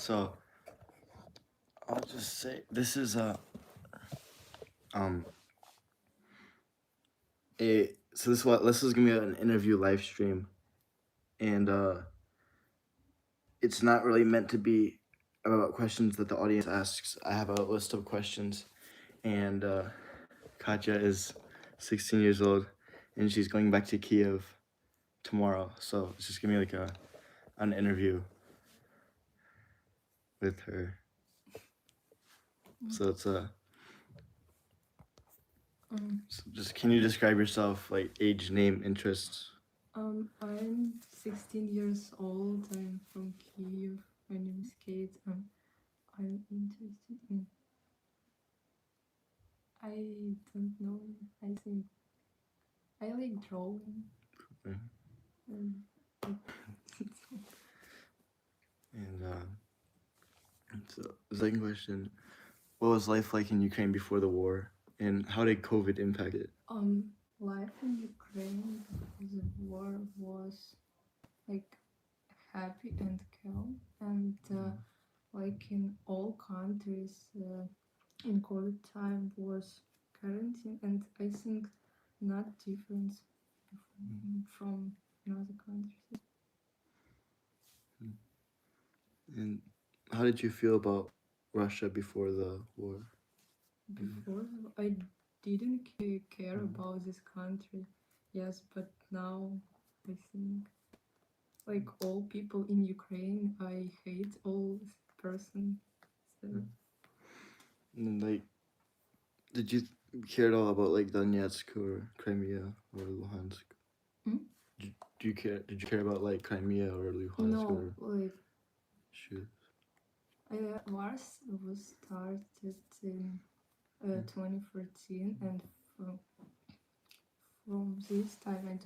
So I'll just say this is um this is gonna be an interview live stream, and it's not really meant to be about questions that the audience asks. I have a list of questions, and Katja is 16 years old, and she's going back to Kiev tomorrow. So it's just gonna be like an interview with her. So it's so just can you describe yourself, like age, name, interests? I'm 16 years old. I'm from Kyiv. My name is Kate. I'm interested in. I don't know. I think I like drawing. Okay. And And so the second question: what was life like in Ukraine before the war, and how did COVID impact it? life in Ukraine before the war was like happy and calm, and like in all countries, in COVID time was quarantine, and I think not different from in other countries. And how did you feel about Russia before the war? Before I didn't care about this country, yes, but now I think like all people in Ukraine, I hate all person. So. And like, did you care at all about like Donetsk or Crimea or Luhansk? Do you care? Did you care about like Crimea or Luhansk? No, or like shoot? wars was started in 2014, and from this time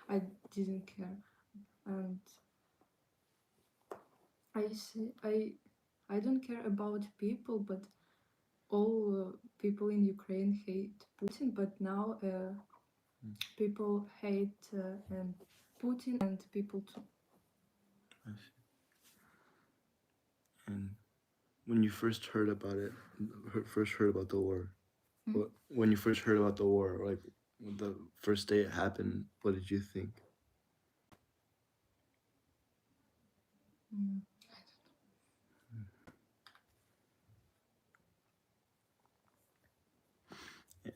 I didn't care, and I don't care about people, but all people in Ukraine hate Putin, but now people hate and Putin and people too. I see. And when you first heard about it, first heard about the war, when you first heard about the war, like the first day it happened, what did you think?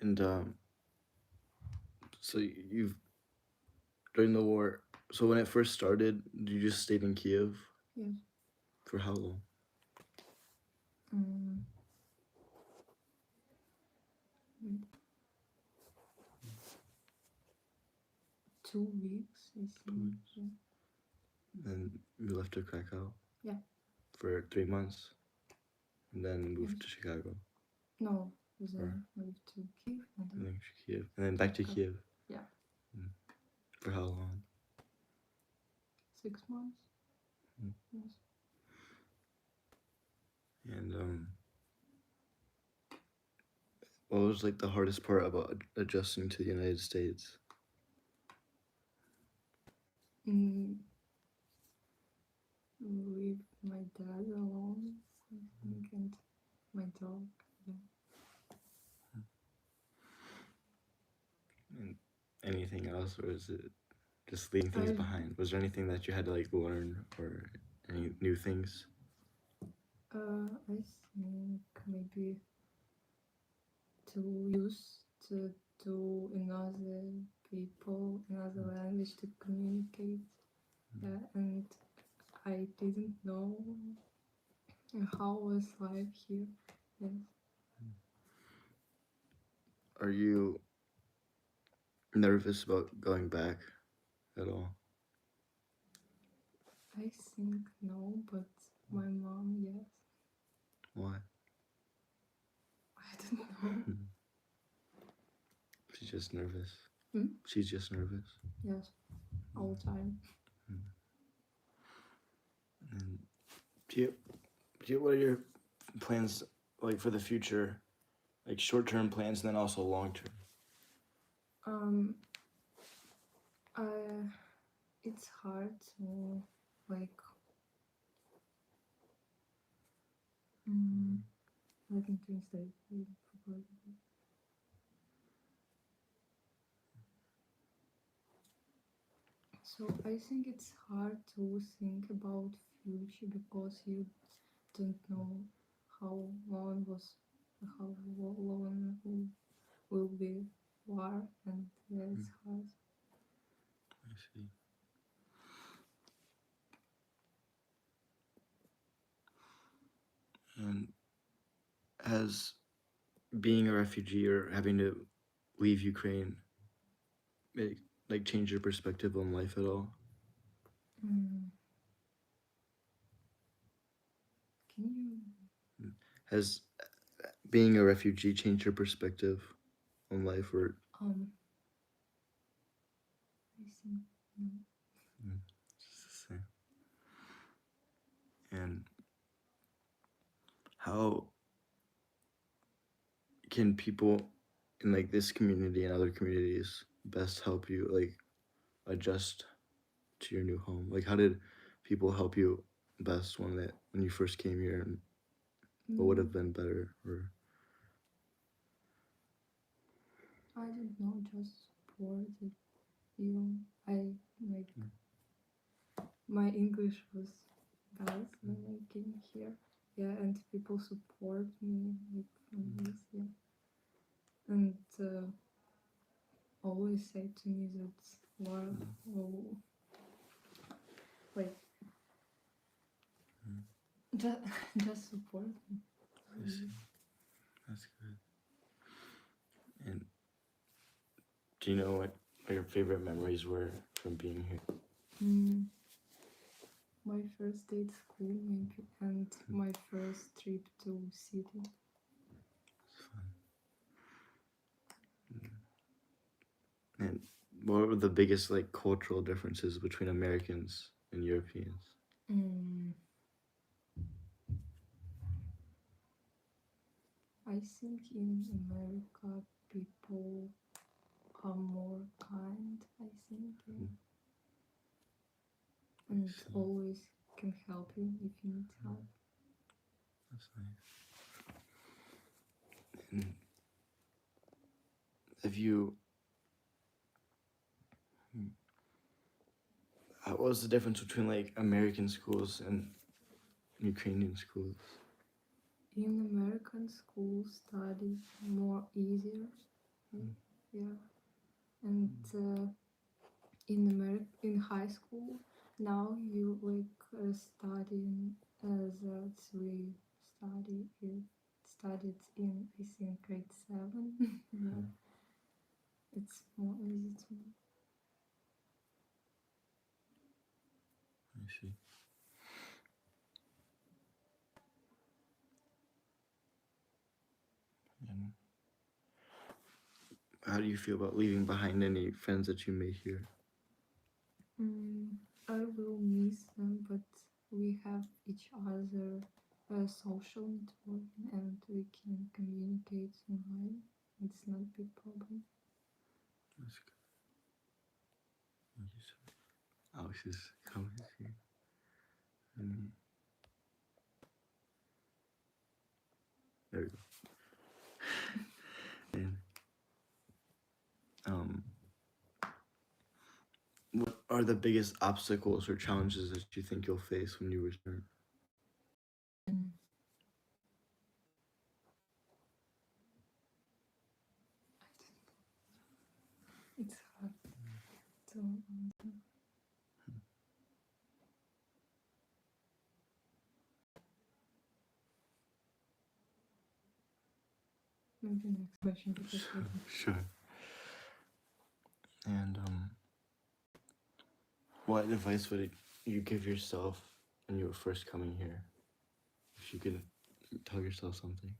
And so you've during the war. So when it first started, you just stayed in Kiev. Yes. For how long? 2 weeks, I think. Yeah. And you left to Krakow. Yeah. For 3 months, and then moved to Chicago. No, then moved to Kiev and then Kiev, and then back to Kiev. Yeah. For how long? 6 months. Yes. And what was like the hardest part about adjusting to the United States? Leave my dad alone, I think, and my dog. Yeah. And anything else, or is it just leaving things behind? Was there anything that you had to like learn, or any new things? I think maybe to use to another people, another language to communicate. And I didn't know how was life here. Yes. Are you nervous about going back at all? I think no, but my mom, yes. Why? I don't know. She's just nervous. She's just nervous. Yes, all the time. And what are your plans like for the future, like short-term plans and then also long-term? It's hard to like Let me translate. I forgot it. So I think it's hard to think about future because you don't know how long will be war, and yeah, it's hard. I see. And has being a refugee or having to leave Ukraine like change your perspective on life at all? Mm. Can you? Has being a refugee changed your perspective on life, or I think no. just the same? And how can people in like this community and other communities best help you like adjust to your new home? Like, how did people help you best when you first came here, and what would have been better? Or I don't know, just supported you. I like my English was bad when I came here. Yeah, and people support me like from this, yeah. And always say to me that war will like just, just support me. I see. That's good. And do you know what your favorite memories were from being here? My first day at school, maybe, and my first trip to city. It's fun. And what were the biggest like cultural differences between Americans and Europeans? I think in America people are more kind, I think, yeah. And always can help you if you need help. That's nice. And have you? What was the difference between like American schools and Ukrainian schools? In American school, study more easier, yeah. And in high school, now you like studying that we studied in I think grade 7. Yeah, it's more easy to me. I see. And how do you feel about leaving behind any friends that you made here? I will miss them, but we have each other social network and we can communicate online. It's not a big problem. That's good. Thank you so much. Alex's comments here. There we go. And what are the biggest obstacles or challenges that you think you'll face when you return? It's hard to answer. Maybe next question because Sure. And what advice would you give yourself when you were first coming here? If you could tell yourself something.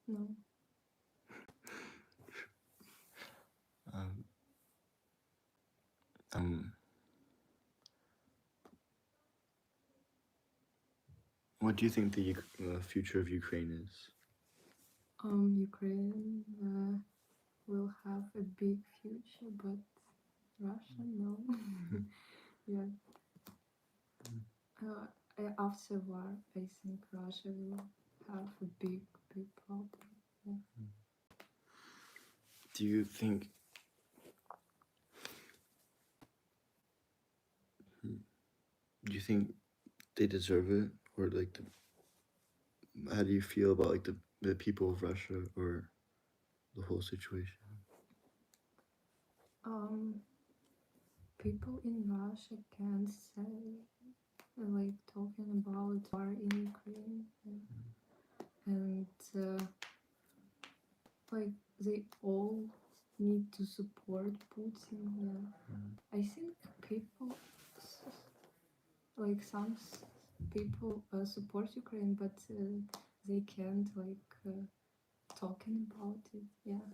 no. Um, um, what do you think the future of Ukraine is? Ukraine will have a big future, but Russia, no. Yeah. After war, I think Russia will have a big problem. Yeah. Do you think they deserve it, or like how do you feel about like the people of Russia or the whole situation? People in Russia can't say like talking about war in Ukraine, and like they all need to support Putin. Yeah, I think people like some people support Ukraine, but they can't like talking about it. Yeah.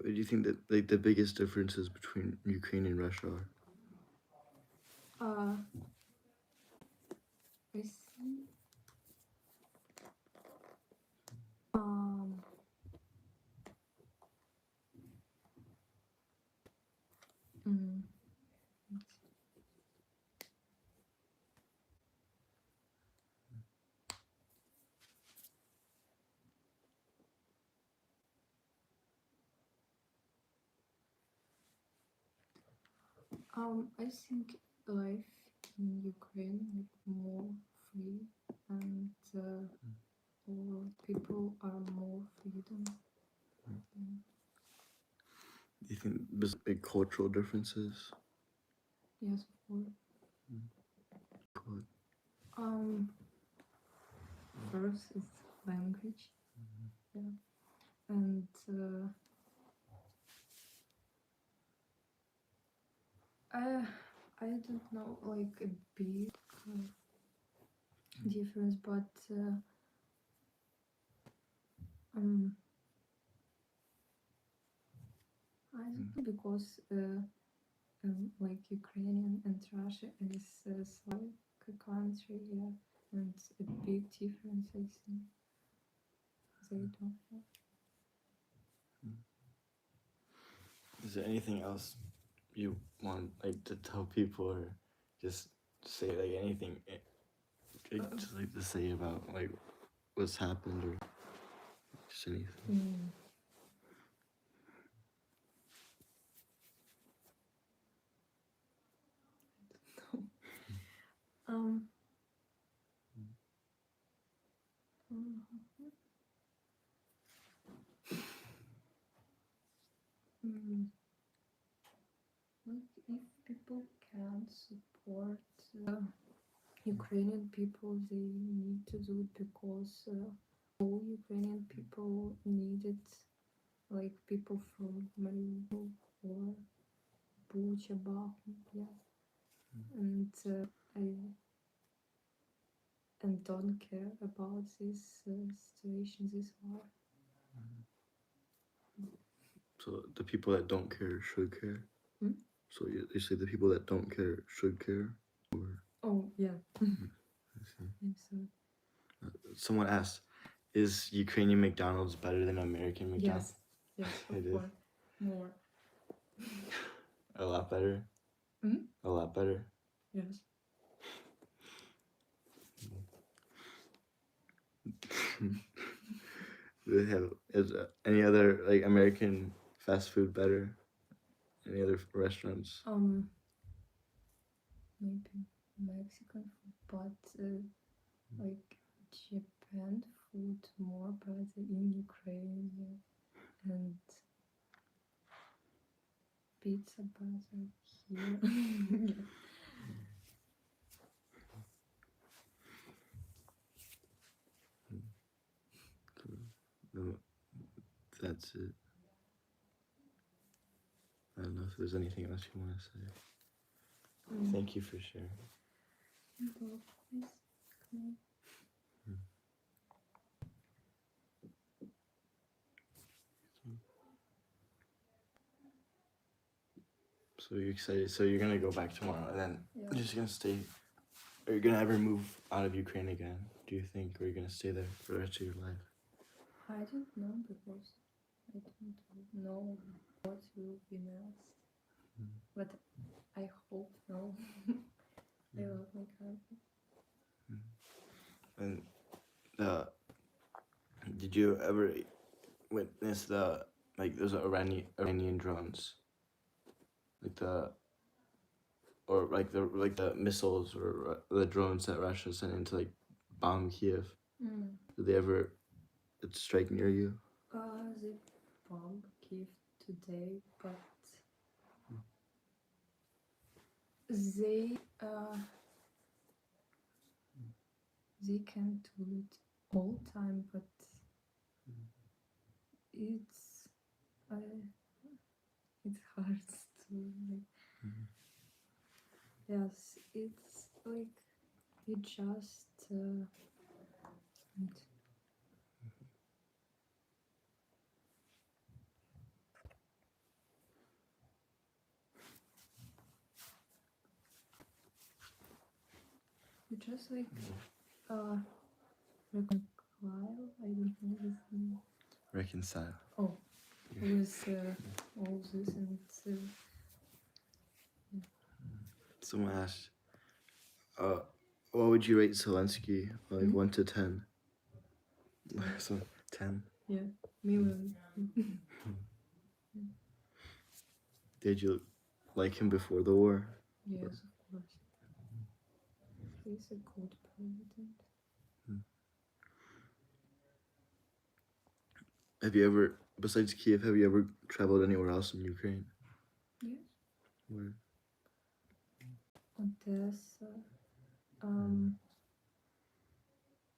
Do you think that like the biggest differences between Ukraine and Russia are? I think um mm, I think life in Ukraine like more free and or people are more freedom. Yeah. Do you think there's big cultural differences? Yes, of course. Cool. First is language. Yeah, and I don't know like a big difference, but I don't know because like Ukrainian and Russia is like a country, yeah, and a big difference I think they don't have. Is there anything else you want like to tell people, or just say like anything, just like to say about like what's happened, or just anything? Um, like if people can't support Ukrainian people, they need to do it because all Ukrainian people need it, like people from Mariupol or Bucha, Bakhmut, yeah, and I and don't care about this situation, this war. So the people that don't care should care. Hmm? So you say the people that don't care should care, or Oh yeah, I see. I'm sorry. Someone asked, "Is Ukrainian McDonald's better than American McDonald's?" Yes, of It is. course, more. A lot better. Hmm? A lot better. Yes. Do they have any other like American fast food better? Any other restaurants? Maybe Mexican food, but like Japan food more better in Ukraine, yeah. And pizza better here. Yeah. No, that's it. I don't know if there's anything else you want to say. Thank you for sharing. So you're excited. So you're gonna go back tomorrow, and then you're just gonna stay. Are you gonna ever move out of Ukraine again? Do you think, or are you gonna stay there for the rest of your life? I don't know because I don't know what will be next. But I hope no. I Did you ever witness the like those Iranian drones, like the missiles or the drones that Russia sent in to like bomb Kiev? Did they ever strike near you? They bomb Kiev today, but they can't do it all time, but it's hard to like. Yes, it's like it just it just like reconcile. I don't know this name. Reconcile. Oh, with all this and Someone asked, what would you rate Zelensky? Like 1 to 10. So 10. yeah, million. Did you like him before the war? Yes, of course. He's a good president. Have you ever, besides Kiev, have you ever traveled anywhere else in Ukraine? Yes. Where? Odessa,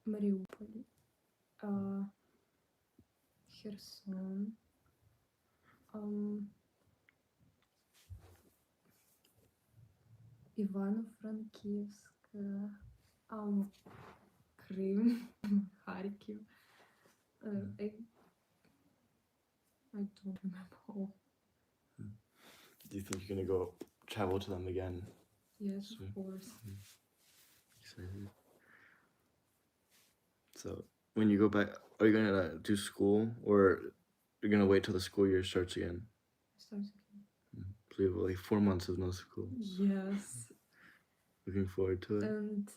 Mariupol, Kherson, Ivano-Frankivsk, Крым, Kharkiv. I don't remember all. Do you think you're gonna go travel to them again? Yes, So- of course. Excited. So when you go back, are you gonna do school or you're gonna wait till the school year starts again? Starts again. So you have like 4 months of no school. Yes. Looking forward to it. And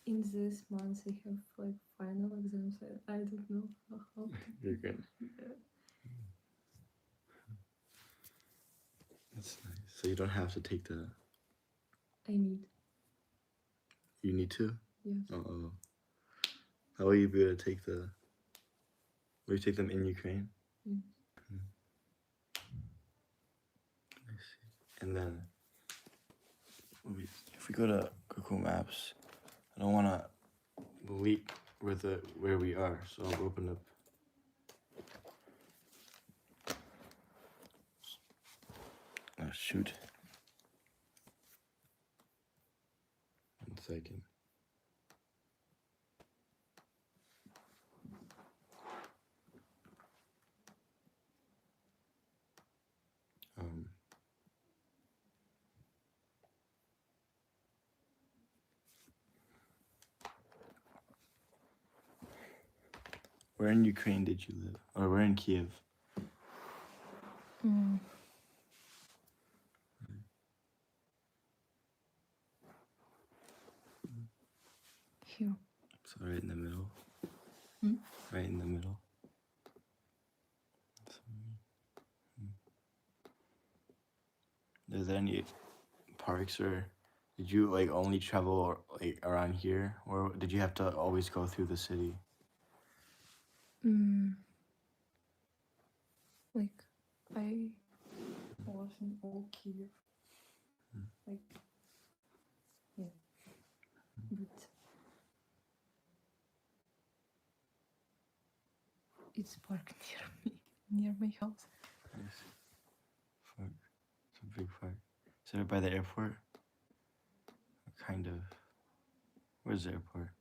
in this month I have like final exams. I don't know how. You're good. That's nice. So you don't have to take the. I need. You need to. Yes. Oh. How will you be able to take the? Will you take them in Ukraine? Yes. I see. And then, if we go to Google Maps, I don't want to leak where we are, so I'll open up. Oh shoot! 1 second. Where in Ukraine did you live? Or where in Kiev? Here. So right in the middle. Right in the middle. Are there any parks, or did you like only travel like around here, or did you have to always go through the city? Like I was in all Kiev. Like yeah. But it's park near my house. Yes. Park. It's a big park. Is it by the airport? Kind of. Where's the airport?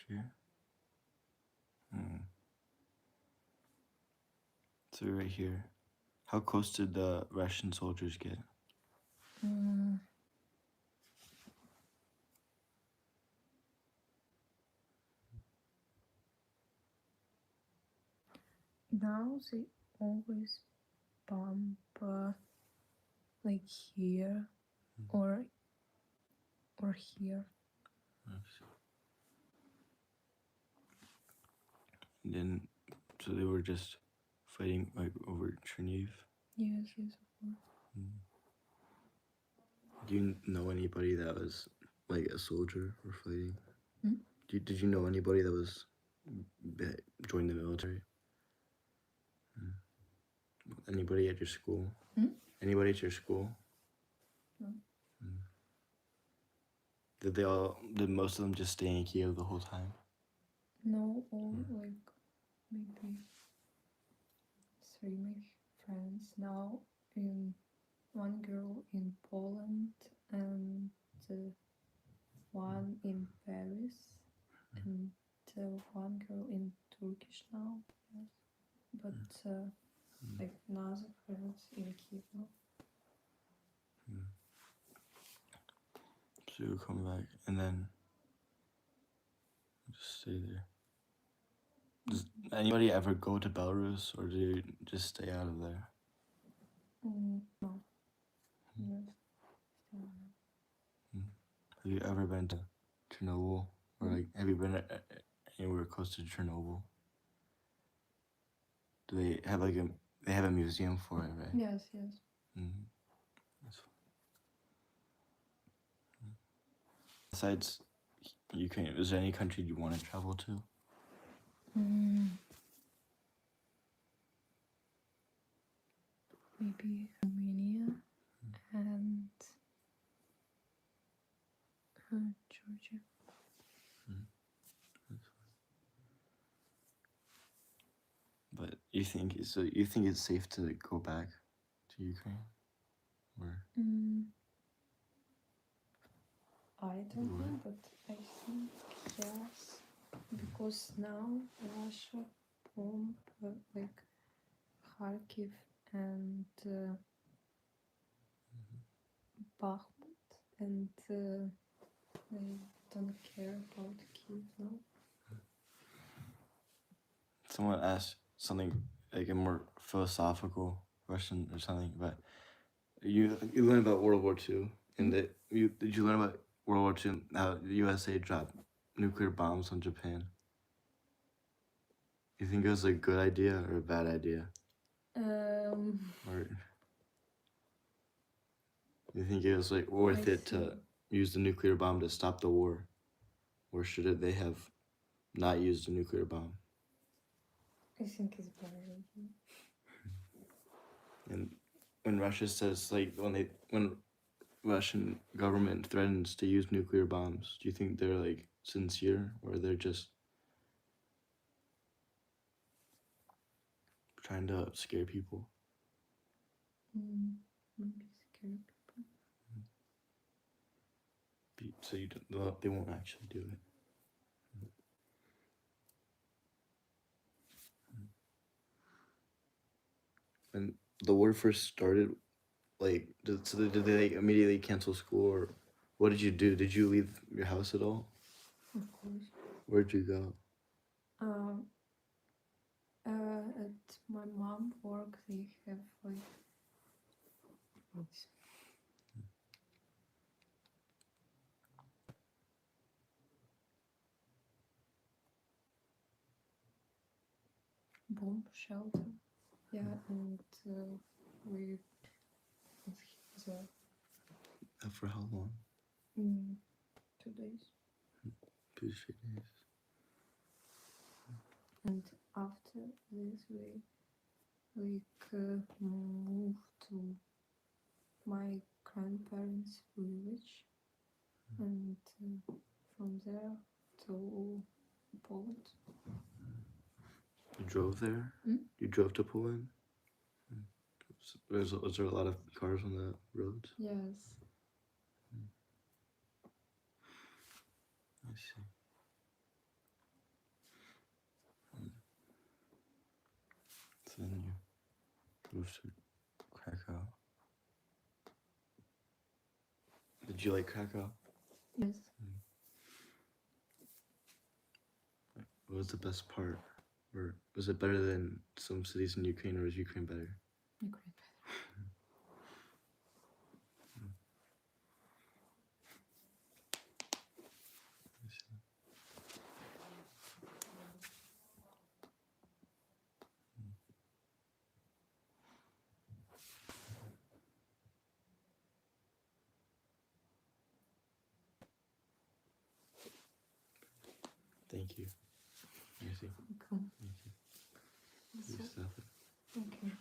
Here? So right here. How close did the Russian soldiers get? Now they always bump like here or here. And then, so they were just fighting like over Chernihiv. Yes, yes, of course. Do you know anybody that was like a soldier or fighting? Hmm? Did you know anybody that was that joined the military? Anybody at your school? Hmm? Anybody at your school? No. Did most of them just stay in Kiev the whole time? No, or like maybe three my friends now. In one girl in Poland and one in Paris and one girl in Turkish now. Yes, but like another friends in Kiev now. So you come back and then just stay there. Does anybody ever go to Belarus or do you just stay out of there? No. Yes. Have you ever been to Chernobyl? Or like, have you been anywhere close to Chernobyl? Do they have like they have a museum for it, right? Yes, yes. That's fine. Besides Ukraine, is there any country you want to travel to? Maybe Romania and Georgia. But you think it's safe to go back to Ukraine? Or I don't know, but I think yes, because now Russia bomb like Kharkiv and Bakhmut, and they don't care about Kiev now. someone asked something like a more philosophical question or something, but you learned about World War II, and did you learn about World War II and how the USA dropped nuclear bombs on Japan? You think it was a good idea or a bad idea? Or you think it was like worth it to use the nuclear bomb to stop the war, or should they have not used a nuclear bomb? I think it's better. And when Russia says like when Russian government threatens to use nuclear bombs, do you think they're like sincere or they're just trying to scare people? Maybe scare people. So they won't actually do it. When the war first started, like, did they like immediately cancel school, or what did you do? Did you leave your house at all? Of course. Where'd you go? At my mom work, they have like bomb shelter. Yeah, and we was there For how long? 2 days. 2 straight days. And after this, we moved to my grandparents' village, and from there to Poland. You drove there? Hmm? You drove to Poland? Was there a lot of cars on the roads? Yes. I see. So then you moved to Krakow. Did you like Krakow? Yes. What was the best part? Or was it better than some cities in Ukraine, or was Ukraine better? Ukraine. Thank you. Merci. Welcome. Merci. So, Yourself. okay.